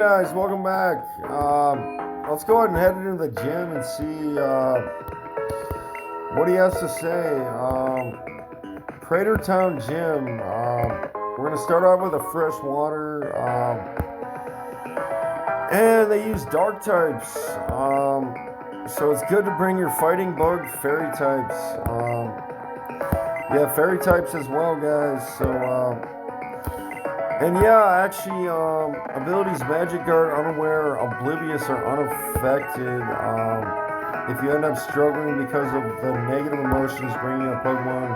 Guys, welcome back. Let's go ahead and head into the gym and see what he has to say. Crater Town Gym. We're going to start off with a fresh water. And they use dark types. So it's good to bring your fighting bug fairy types. Yeah, fairy types as well, guys. And yeah, actually, abilities Magic Guard, Unaware, Oblivious, or Unaffected. If you end up struggling because of the negative emotions bringing a Pokemon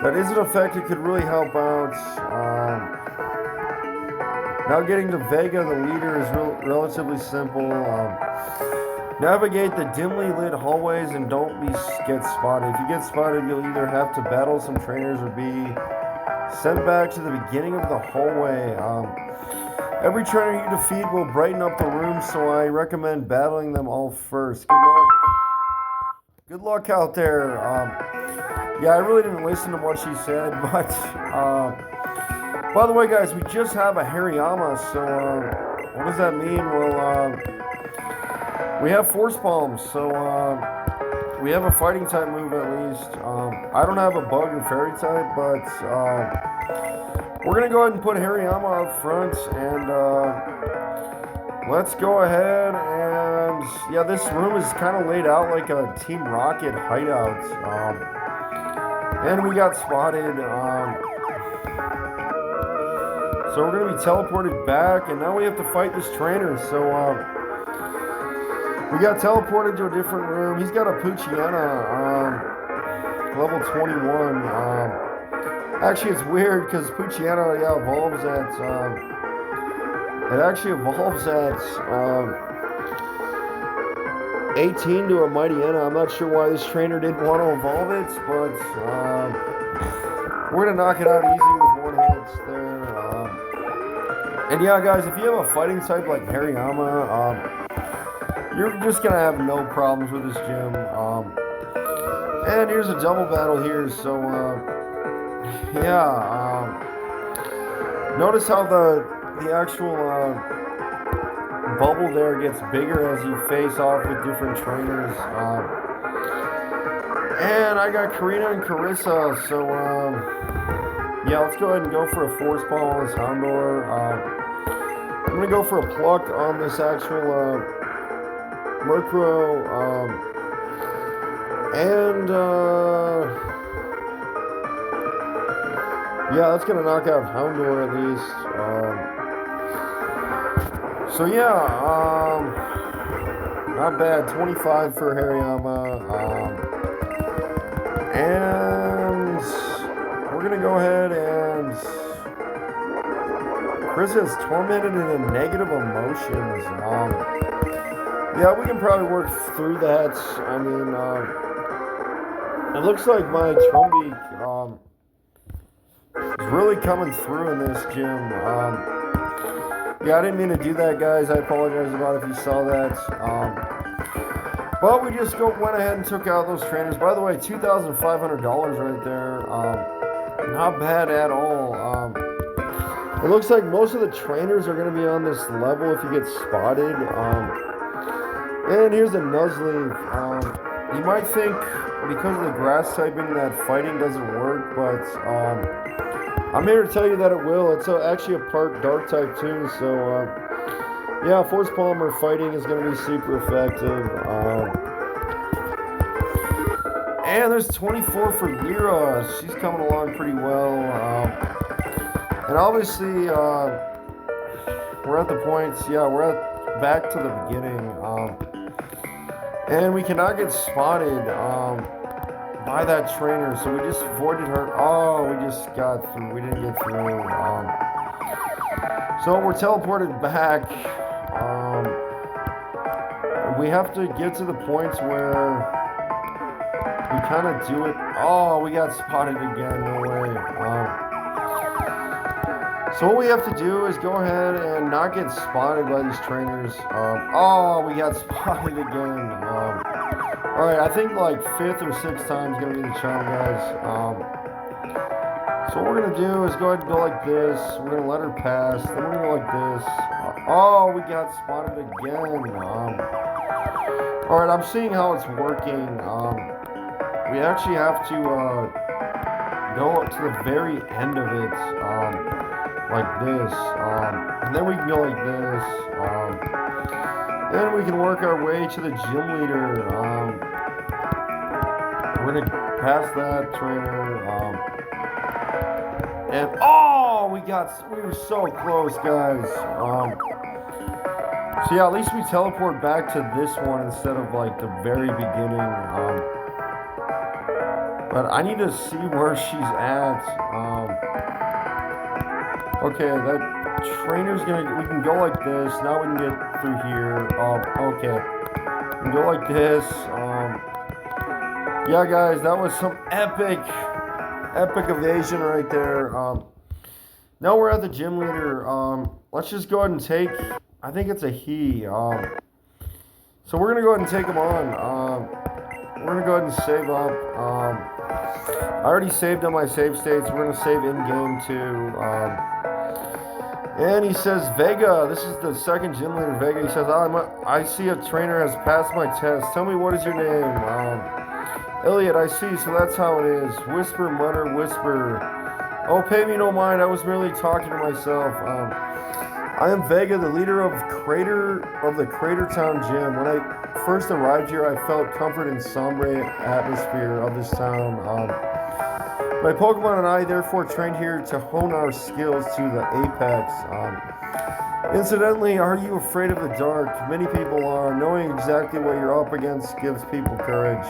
that isn't affected, could really help out. Now getting to Vega, the leader, is relatively simple. Navigate the dimly lit hallways and don't get spotted. If you get spotted, you'll either have to battle some trainers or be sent back to the beginning of the hallway. Every trainer you defeat will brighten up the room, so I recommend battling them all first. Good luck. Good luck out there. Yeah, I really didn't listen to what she said, but by the way, guys, we just have a Hariyama, so what does that mean? Well, we have Force Palms, so we have a fighting type move at least. I don't have a bug or fairy type, but we're going to go ahead and put Hariyama up front, and let's go ahead and, yeah, this room is kind of laid out like a Team Rocket hideout. And we got spotted. So we're going to be teleported back, and now we have to fight this trainer. So we got teleported to a different room. He's got a Poochyena, level 21. Actually, it's weird because Poochyena, yeah, evolves at, it actually evolves at 18 to a Mightyena. I'm not sure why this trainer didn't want to evolve it, but we're going to knock it out easy with one hit there. And yeah, guys, if you have a fighting type like Hariyama, you're just going to have no problems with this gym. And here's a double battle here, so, yeah, notice how the actual bubble there gets bigger as you face off with different trainers. And I got Karina and Carissa, so, yeah, let's go ahead and go for a Force Palm on this Houndour. I'm going to go for a Pluck on this actual Murkrow, and yeah, that's gonna knock out Houndour at least. So yeah, not bad. 25 for Hariyama, and we're gonna go ahead and Chris is tormented into negative emotions. Yeah, we can probably work through that. I mean, it looks like my Trumbeak is really coming through in this gym. Yeah, I didn't mean to do that, guys. I apologize about if you saw that. But we just went ahead and took out those trainers. By the way, $2,500 right there. Not bad at all. It looks like most of the trainers are going to be on this level if you get spotted. And here's a Nuzleaf. You might think because of the grass typing that fighting doesn't work, but I'm here to tell you that it will. It's actually a part dark type too, so yeah, Force Palm or fighting is going to be super effective. And there's 24 for Lyra. She's coming along pretty well. And obviously, we're at the points, yeah, back to the beginning. And we cannot get spotted by that trainer, so we just avoided her. Oh, we just got through. We didn't get through. So we're teleported back. We have to get to the points where we kind of do it. Oh, we got spotted again. No way. So what we have to do is go ahead and not get spotted by these trainers. Oh, we got spotted again. Alright, I think like 5th or 6th time is going to be the charm, guys. So what we're going to do is go ahead and go like this. We're going to let her pass. Then we're going to go like this. Oh, we got spotted again. All right, I'm seeing how it's working. We actually have to go up to the very end of it, like this, and then we can go like this. Then we can work our way to the gym leader. We're gonna pass that trainer. And oh, we were so close, guys. So yeah, at least we teleport back to this one instead of like the very beginning. But I need to see where she's at. Okay, that trainer's we can go like this. Now we can get through here. Okay. We can go like this. Yeah, guys, that was some epic evasion right there. Now we're at the gym leader. Let's just go ahead and take, I think it's a he. So we're gonna go ahead and take him on. We're gonna go ahead and save up. I already saved on my save states. We're gonna save in game too. And he says, Vega, this is the second gym leader, Vega. He says, I see a trainer has passed my test. Tell me, what is your name? Elliot, I see, so that's how it is. Whisper, mutter, whisper. Oh, pay me no mind, I was merely talking to myself. I am Vega, the leader of the Crater Town Gym. When I first arrived here, I felt comfort in sombre atmosphere of this town. My Pokemon and I therefore trained here to hone our skills to the apex. Incidentally, are you afraid of the dark? Many people are. Knowing exactly what you're up against gives people courage.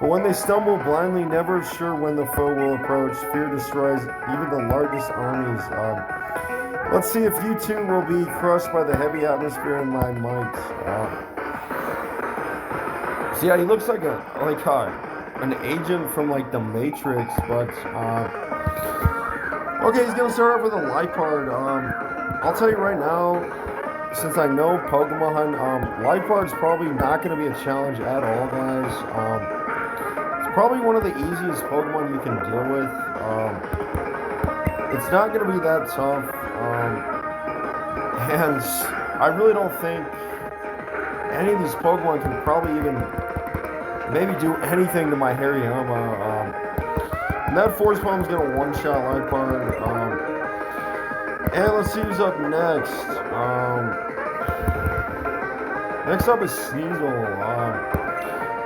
But when they stumble blindly, never sure when the foe will approach, fear destroys even the largest armies. Let's see if you two will be crushed by the heavy atmosphere in my might. So yeah, he looks like an agent from like the Matrix, but okay, he's gonna start off with a Liepard. I'll tell you right now, since I know Pokemon, Liepard's probably not gonna be a challenge at all, guys. It's probably one of the easiest Pokemon you can deal with. It's not gonna be that tough, and I really don't think any of these Pokemon can probably even maybe do anything to my Hariyama. And that Force Palm's gonna one-shot Liepard. And let's see who's up next. Next up is Sneasel.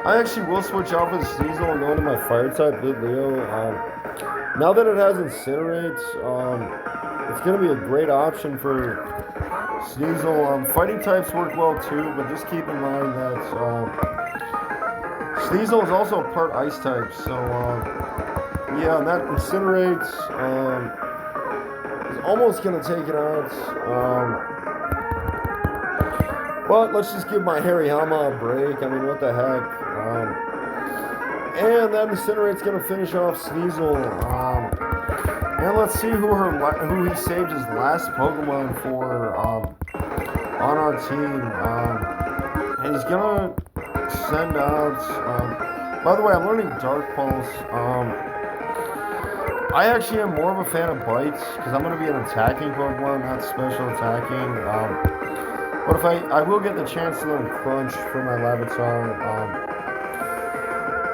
I actually will switch off with Sneasel and go into my Fire type with Leo. Now that it has Incinerate, it's gonna be a great option for Sneasel. Fighting types work well too, but just keep in mind that Sneasel is also part Ice type, so yeah, that Incinerate is almost gonna take it out. But let's just give my Hariyama a break. I mean, what the heck? And that Incinerate's gonna finish off Sneasel. And let's see who he saved his last Pokemon for on our team. And he's gonna send out. By the way, I'm learning Dark Pulse. I actually am more of a fan of Bites because I'm gonna be an attacking Pokemon, not special attacking. But if I will get the chance to learn Crunch for my Larvitar.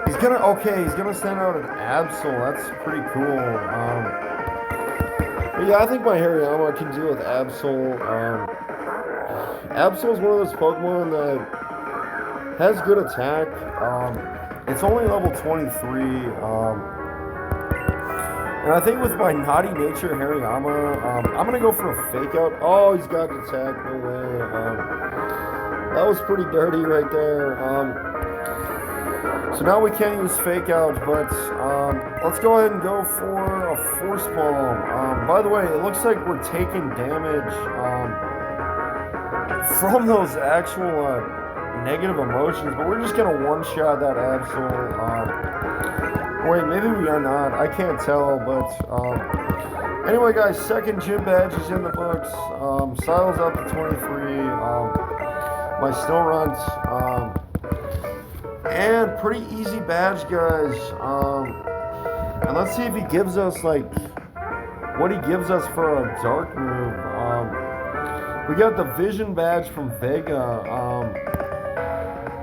He's gonna send out an Absol. That's pretty cool. But yeah, I think my Hariyama can deal with Absol. Absol is one of those Pokemon that has good attack. It's only level 23. And I think with my naughty nature Hariyama, I'm gonna go for a Fake Out. Oh, he's got an attack. No way. That was pretty dirty right there. So now we can't use Fake Out, but let's go ahead and go for a Force Palm. By the way, it looks like we're taking damage from those actual negative emotions, but we're just gonna one-shot that Absol. Wait, maybe we are not. I can't tell, but anyway, guys, second gym badge is in the books. Sile's up to 23. My Snow Runt. And pretty easy badge, guys. And let's see if he gives us, like, what he gives us for a dark move. We got the Vision badge from Vega.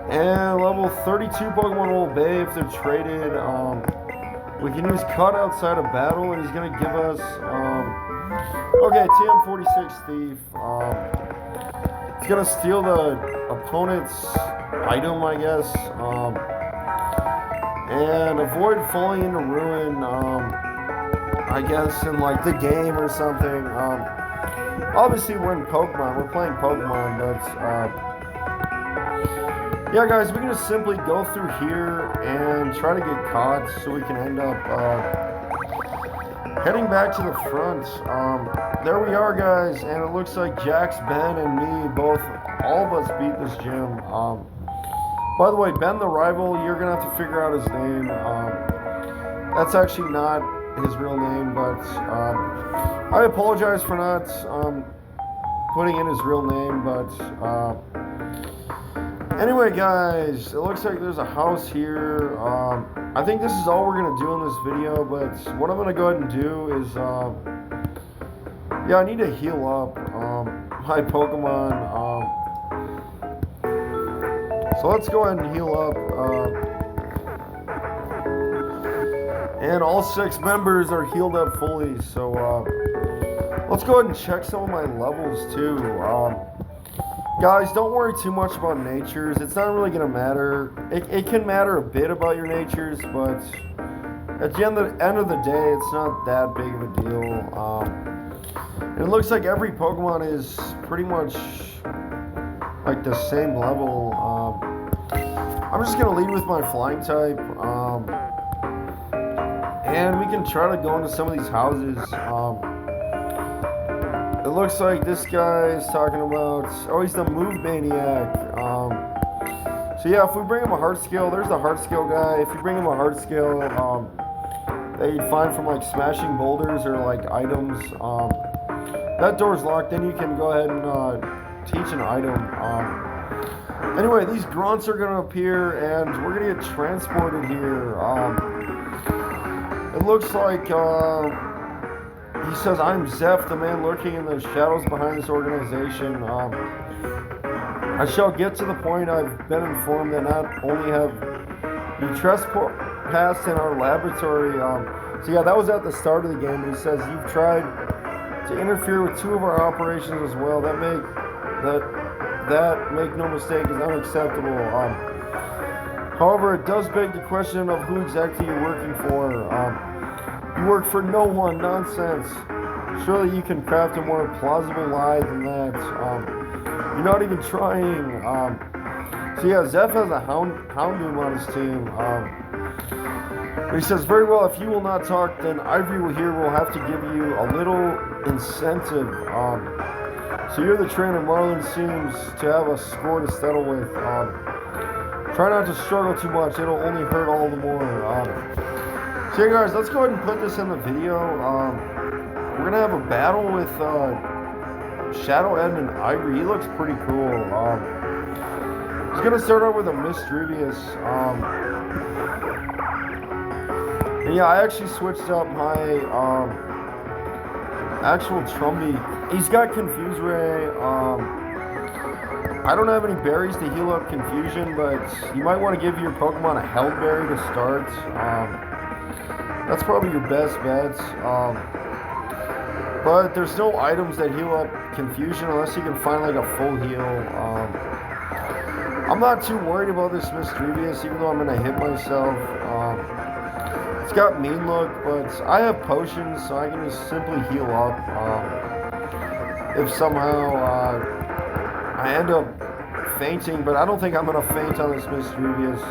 And level 32 Pokemon Old Bay if they're traded. We can use Cut outside of battle, and he's going to give us... okay, TM46 Thief. It's going to steal the opponent's item, I guess. And avoid falling into ruin, I guess, in like the game or something. Obviously, we're in Pokemon. We're playing Pokemon, but... yeah, guys, we can just simply go through here and try to get caught so we can end up heading back to the front. There we are, guys, and it looks like Jax, Ben, and me all of us beat this gym. By the way, Ben the Rival, you're going to have to figure out his name. That's actually not his real name, but I apologize for not putting in his real name, but... anyway, guys, it looks like there's a house here. I think this is all we're going to do in this video, but what I'm going to go ahead and do is, yeah, I need to heal up my Pokemon. So let's go ahead and heal up. And all 6 members are healed up fully, so let's go ahead and check some of my levels, too. Guys, don't worry too much about natures. It's not really going to matter. It can matter a bit about your natures, but at the end of the day, it's not that big of a deal. And it looks like every Pokemon is pretty much like the same level. I'm just going to lead with my flying type. And we can try to go into some of these houses. It looks like this guy is talking about... oh, he's the Move Maniac. So yeah, if we bring him a Heart Scale, there's the Heart Scale guy. If you bring him a Heart Scale that you'd find from like smashing boulders or like items, that door's locked. Then you can go ahead and teach an item. Anyway, these grunts are going to appear, and we're going to get transported here. It looks like... he says, "I'm Zeph, the man lurking in the shadows behind this organization. I shall get to the point. I've been informed that not only have you trespassed in our laboratory." So yeah, that was at the start of the game. He says, "You've tried to interfere with 2 of our operations as well. That make no mistake, is unacceptable. However, it does beg the question of who exactly you're working for. You work for no one. Nonsense. Surely you can craft a more plausible lie than that. You're not even trying." So yeah, Zeph has a Houndoom on his team. But he says, "Very well, if you will not talk, then Ivory will have to give you a little incentive. So you're the trainer Marlon seems to have a score to settle with. Try not to struggle too much. It'll only hurt all the more." So yeah, guys, let's go ahead and put this in the video. We're going to have a battle with Shadow Ed and Ivory. He looks pretty cool. He's going to start out with a Misdrevious. And yeah, I actually switched up my actual Trumby. He's got Confuse Ray. I don't have any berries to heal up Confusion, but you might want to give your Pokemon a Held Berry to start. That's probably your best bets. But there's no items that heal up Confusion unless you can find like a full heal. I'm not too worried about this Misdrevious, even though I'm going to hit myself. It's got Mean Look, but I have potions, so I can just simply heal up. If somehow I end up fainting, but I don't think I'm going to faint on this Misdrevious.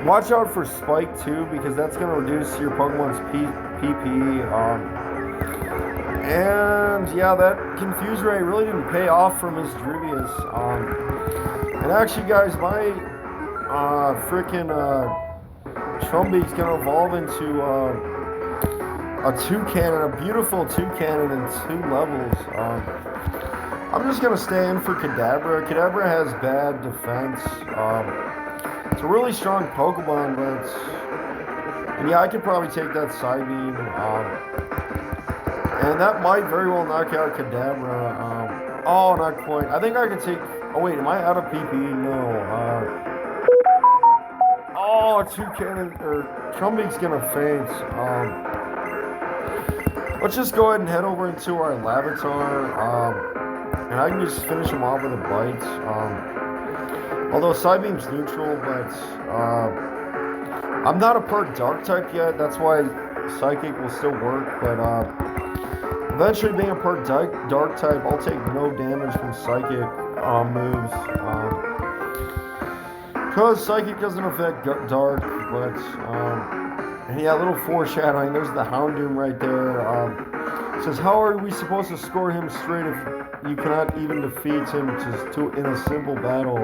Watch out for Spike too, because that's going to reduce your Pokemon's PP. And yeah, that Confuse Ray really didn't pay off for Misdrevious. And actually, guys, my freaking Trumbeak's going to evolve into a Toucannon, a beautiful Toucannon in 2 levels. I'm just going to stay in for Kadabra. Kadabra has bad defense. It's a really strong Pokemon, but... and yeah, I could probably take that Psybeam. And that might very well knock out Kadabra. Oh, not quite. I think I can take. Oh wait, am I out of PP? No. Oh, two cannon or Trumbeak's gonna faint. Let's just go ahead and head over into our Lavatar. And I can just finish him off with a bite. Although Psybeam's neutral, but I'm not a perk Dark type yet. That's why Psychic will still work. But eventually, being a perk Dark type, I'll take no damage from Psychic moves. Because Psychic doesn't affect Dark, but and yeah, a little foreshadowing. There's the Houndoom right there. It says, how are we supposed to score him straight if you cannot even defeat him in a simple battle?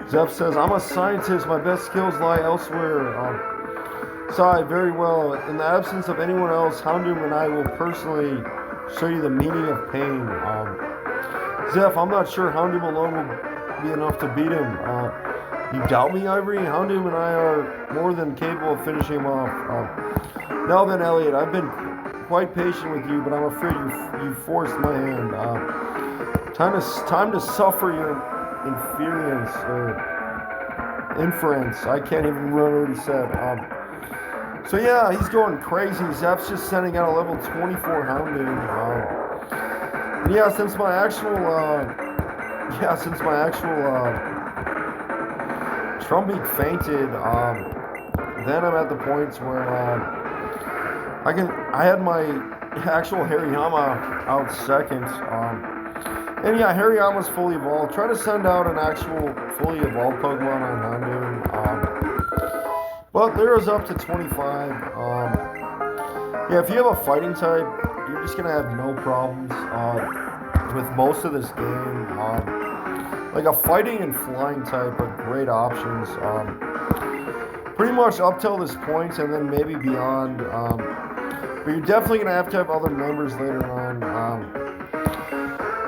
Zeph says, I'm a scientist. My best skills lie elsewhere. Sai, very well. In the absence of anyone else, Houndoom and I will personally show you the meaning of pain. Zeph, I'm not sure Houndoom alone will be enough to beat him. You doubt me, Ivory? Houndoom and I are more than capable of finishing him off. Now then, Elliot, I've been quite patient with you, but I'm afraid you forced my hand. Time to suffer your inference. I can't even remember what he said. So yeah, he's going crazy. Zeph's just sending out a level 24 Houndoom. Yeah, since my actual Trumbeak fainted, then I'm at the point where I had my actual Hariyama out second. And yeah, Hariyama's fully evolved. Try to send out an actual fully evolved Pokemon on Houndoom. But Lyra's up to 25. Yeah, if you have a fighting type, you're just gonna have no problems with most of this game. Like a fighting and flying type are great options. Pretty much up till this point, and then maybe beyond. But you're definitely gonna have to have other members later on.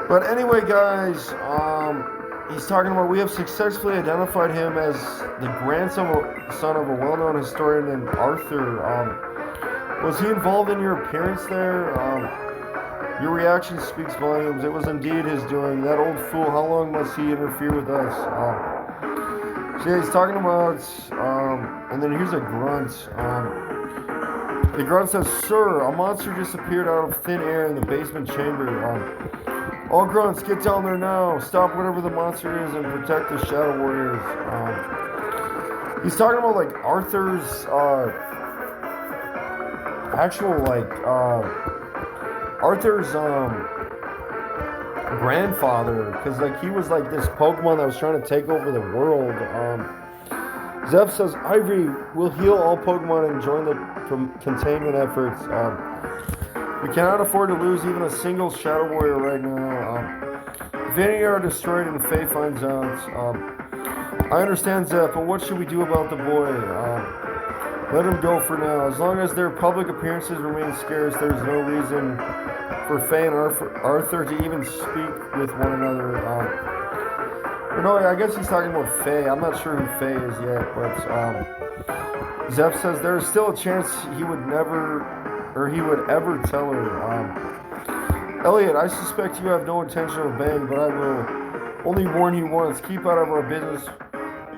But anyway, guys, he's talking about we have successfully identified him as the grandson of a well-known historian named Arthur. Was he involved in your appearance there? Your reaction speaks volumes. It was indeed his doing. That old fool, how long must he interfere with us? So yeah, he's talking about, and then here's a grunt. The grunt says, Sir, a monster just appeared out of thin air in the basement chamber. All grunts, get down there now. Stop whatever the monster is and protect the Shadow Warriors. He's talking about like Arthur's Arthur's grandfather, because like he was like this Pokemon that was trying to take over the world. Zeph says, Ivory will heal all Pokemon and join the containment efforts. We cannot afford to lose even a single Shadow Warrior right now. If any are destroyed and Faye finds out, I understand, Zeph, but what should we do about the boy? Let him go for now. As long as their public appearances remain scarce, there's no reason for Faye and Arthur to even speak with one another. No, I guess he's talking about Faye. I'm not sure who Faye is yet, but Zeph says there is still a chance he would ever tell her. Elliot, I suspect you have no intention of obeying, but I will only warn you once. Keep out of our business,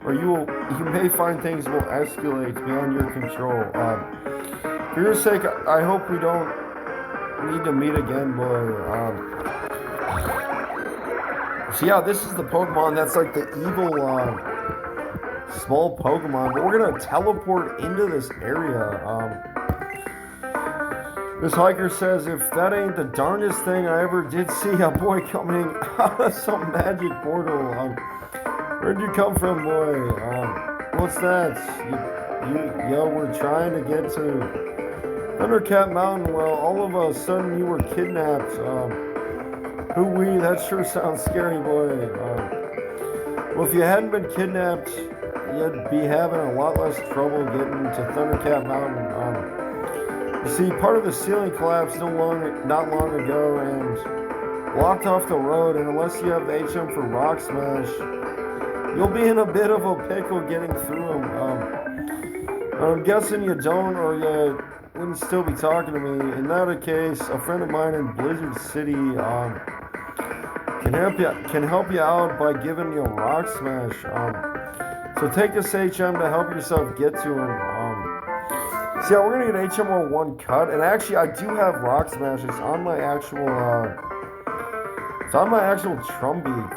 or you may find things will escalate beyond your control. For your sake, I hope we don't need to meet again, boy. So yeah, this is the Pokemon that's like the evil small Pokemon, but we're gonna teleport into this area. This hiker says, if that ain't the darndest thing I ever did see, a boy coming out of some magic portal. Where'd you come from, boy? What's that? We're trying to get to Thundercat Mountain. Well, all of a sudden you were kidnapped. Hoo-wee, that sure sounds scary, boy. Well, if you hadn't been kidnapped, you'd be having a lot less trouble getting to Thundercat Mountain. You see, part of the ceiling collapsed not long ago and blocked off the road, and unless you have the HM for Rock Smash, you'll be in a bit of a pickle getting through them. I'm guessing you don't, or you wouldn't still be talking to me. In that case, a friend of mine in Blizzard City help you out by giving you a rock smash. So take this HM to help yourself get to him. So yeah, we're gonna get HM01 cut, and actually I do have rock smash. It's on my actual Trumbeak.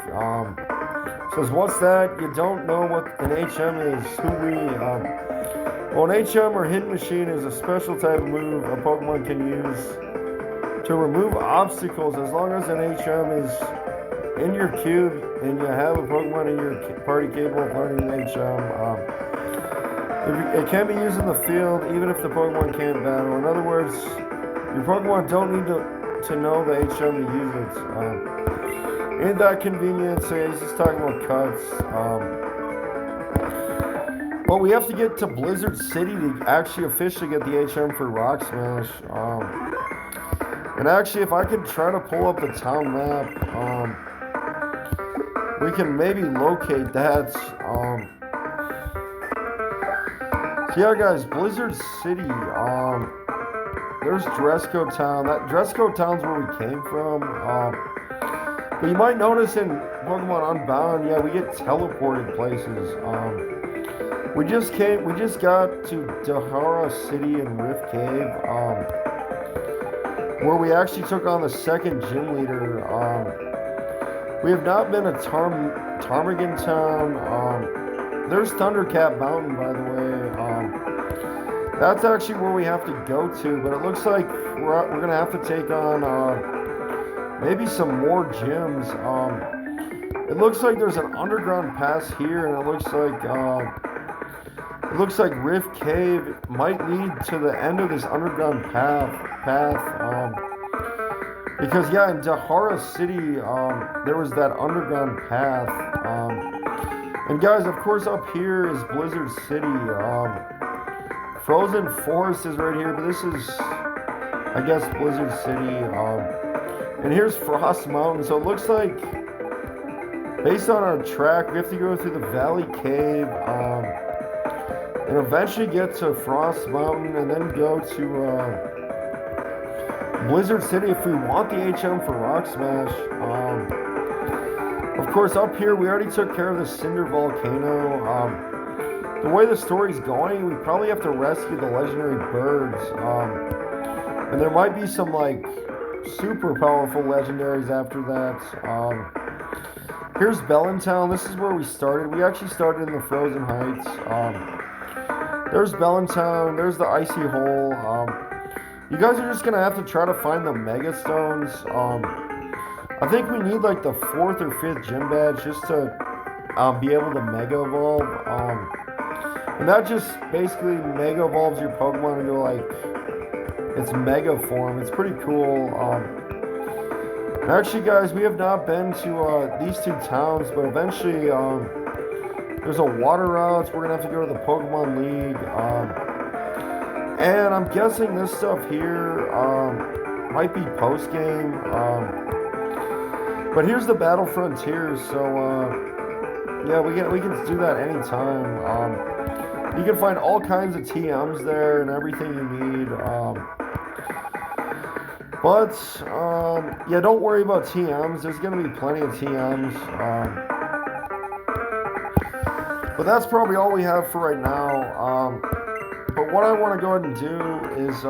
Says what's that? You don't know what an HM is? Well, an HM or hidden machine is a special type of move a Pokemon can use to remove obstacles as long as an HM is in your cube and you have a Pokemon in your party capable of learning an HM. It can be used in the field even if the Pokemon can't battle. In other words, your Pokemon don't need to know the HM to use it. Ain't that convenient? So yeah, he's just talking about cuts. But we have to get to Blizzard City to actually officially get the HM for Rock Smash. And actually, if I could try to pull up the town map, we can maybe locate that. So yeah, guys, Blizzard City. There's Dresco Town. That Dresco Town's where we came from. But you might notice in Pokemon Unbound, yeah, we get teleported places. We just got to Dahara City and Rift Cave, where we actually took on the second gym leader. We have not been to Ptarmigan Town. There's Thundercat Mountain, by the way. That's actually where we have to go to, but it looks like we're gonna have to take on maybe some more gyms. It looks like there's an underground pass here, and it looks like Rift Cave might lead to the end of this underground path. Because yeah, in Dahara City, there was that underground path. And guys, of course, up here is Blizzard City. Frozen Forest is right here, but this is, I guess, Blizzard City. And here's Frost Mountain. So it looks like, based on our track, we have to go through the Valley Cave, and eventually get to Frost Mountain, and then go to Blizzard City if we want the HM for Rock Smash. Of course, up here, we already took care of the Cinder Volcano. The way the story's going, we probably have to rescue the legendary birds. And there might be some, like, super powerful legendaries after that. Here's Bellintown. This is where we started. We actually started in the Frozen Heights. There's Bellintown. There's the Icy Hole. You guys are just going to have to try to find the Mega Stones. I think we need, like, the 4th or 5th gym badge just to be able to Mega Evolve. And that just basically Mega Evolves your Pokemon into, like, its Mega form. It's pretty cool. Actually, guys, we have not been to these two towns, but eventually there's a water route. We're going to have to go to the Pokemon League. And I'm guessing this stuff here might be post-game. But here's the Battle Frontiers, so yeah, we can do that anytime. You can find all kinds of TMs there and everything you need. But yeah, don't worry about TMs. There's going to be plenty of TMs. But that's probably all we have for right now. But what I want to go ahead and do is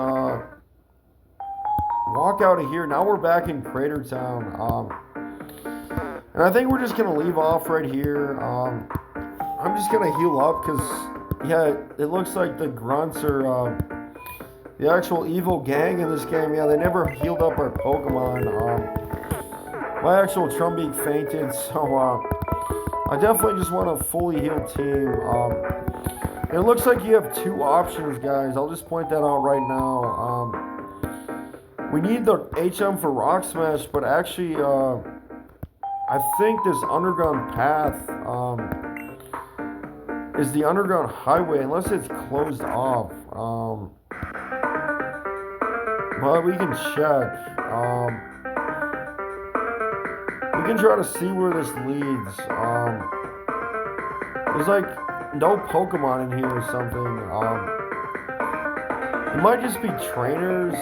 walk out of here. Now we're back in Crater Town. And I think we're just going to leave off right here. I'm just going to heal up because, yeah, it looks like the grunts are the actual evil gang in this game. Yeah, they never healed up our Pokemon. My actual Trumbeak fainted, so I definitely just want a fully healed team. It looks like you have two options, guys. I'll just point that out right now. We need the HM for Rock Smash, but actually, I think this underground path is the underground highway, unless it's closed off. But we can check. We can try to see where this leads. There's like no Pokemon in here or something. It might just be trainers.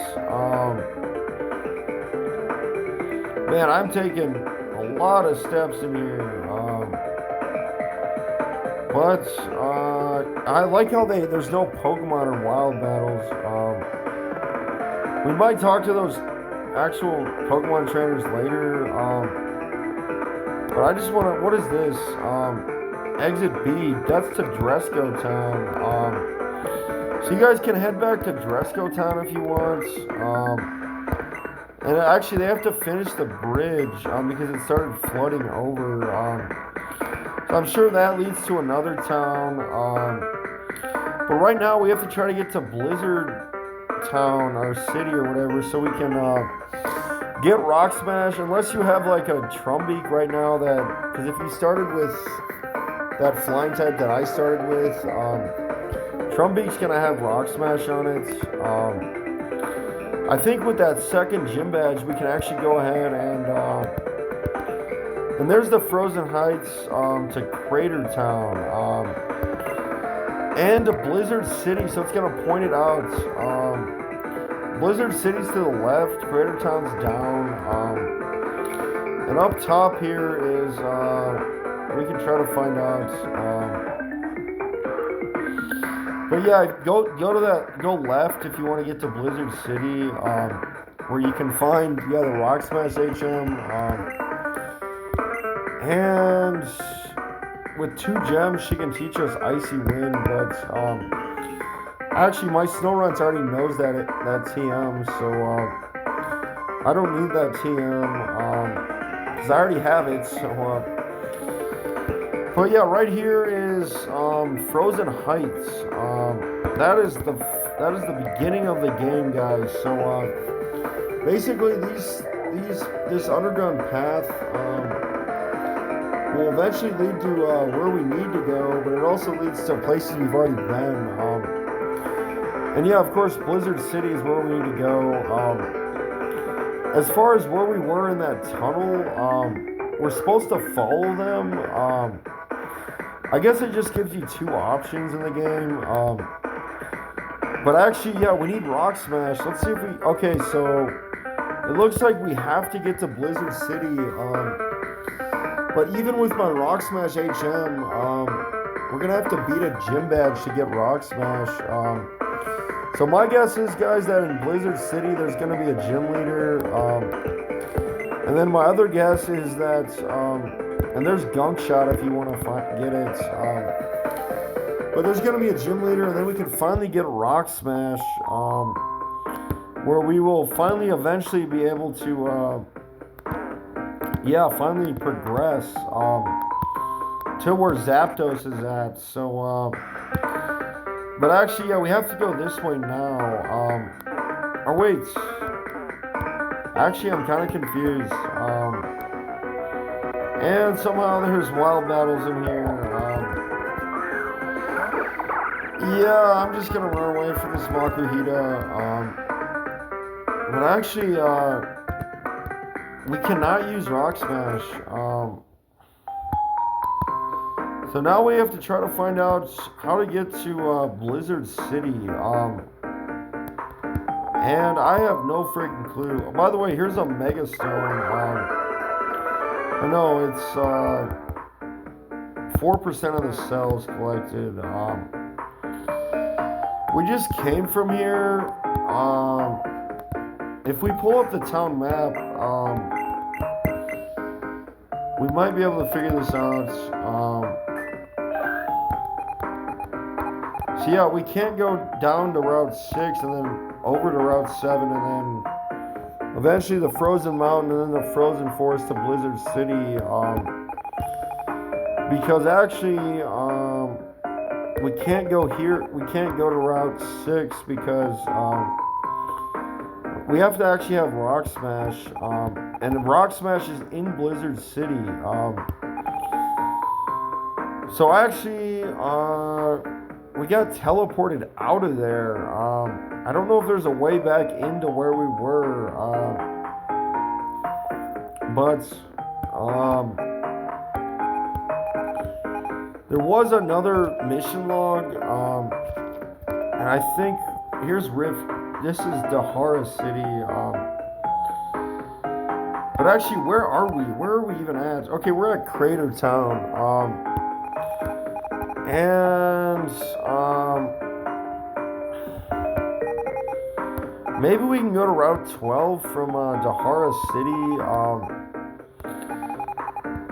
Man, I'm taking a lot of steps in here. But I like how there's no Pokemon or wild battles. We might talk to those actual Pokemon trainers later. But I just want to. What is this? Exit B. That's to Dresco Town. So you guys can head back to Dresco Town if you want. And actually, they have to finish the bridge because it started flooding over. So I'm sure that leads to another town. But right now, we have to try to get to Blizzard Town, our city or whatever, so we can get Rock Smash. Unless you have like a Trumbeak right now, because if you started with that flying type that I started with, Trumbeak's gonna have Rock Smash on it. I think with that second gym badge, we can actually go ahead and there's the Frozen Heights to Crater Town and to Blizzard City. So it's gonna point it out. Blizzard City's to the left, Crater Town's down, and up top here is we can try to find out. But yeah, go left if you want to get to Blizzard City, where you can find the Rock Smash HM, and with 2 gems she can teach us Icy Wind. But actually my Snorunt's already knows that TM, so I don't need that TM because I already have it. So. But yeah, right here is Frozen Heights. That is the beginning of the game, guys. So basically, this underground path will eventually lead to where we need to go, but it also leads to places we've already been. And yeah, of course, Blizzard City is where we need to go. As far as where we were in that tunnel, we're supposed to follow them. I guess it just gives you 2 options in the game. But actually, yeah, we need Rock Smash. Let's see if we... Okay, so it looks like we have to get to Blizzard City. But even with my Rock Smash HM, we're going to have to beat a gym badge to get Rock Smash. So my guess is, guys, that in Blizzard City, there's going to be a gym leader. And then my other guess is that... and there's Gunk Shot if you want to get it. But there's going to be a gym leader, and then we can finally get Rock Smash, where we will finally eventually be able to, finally progress to where Zapdos is at. So, but actually, yeah, we have to go this way now. Or wait. Actually, I'm kind of confused. And somehow there's wild battles in here. Yeah, I'm just gonna run away from this Makuhita. But actually, we cannot use Rock Smash. So now we have to try to find out how to get to Blizzard City. And I have no freaking clue. Oh, by the way, here's a Mega Stone. I know it's 4% of the cells collected. We just came from here. If we pull up the town map, we might be able to figure this out. So yeah, we can't go down to Route 6 and then over to Route 7 and then eventually the Frozen Mountain and then the Frozen Forest to Blizzard City. Because actually, we can't go here. We can't go to Route 6 because we have to actually have Rock Smash. And Rock Smash is in Blizzard City. So actually, we got teleported out of there. I don't know if there's a way back into where we were. But there was another mission log. And I think here's Rift. This is Dahara City. But actually, where are we? Where are we even at? Okay, we're at Crater Town. And maybe we can go to Route 12 from Dahara City.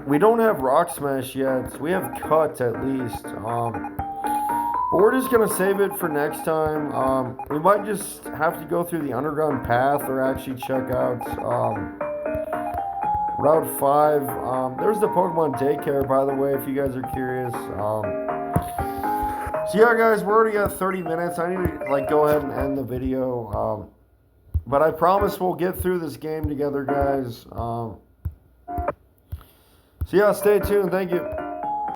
We don't have Rock Smash yet. We have Cut at least. But we're just gonna save it for next time. We might just have to go through the underground path or actually check out Route 5. There's the Pokemon Daycare, by the way, if you guys are curious. So yeah, guys, we're already at 30 minutes. I need to like go ahead and end the video. But I promise we'll get through this game together, guys. So yeah, stay tuned. Thank you.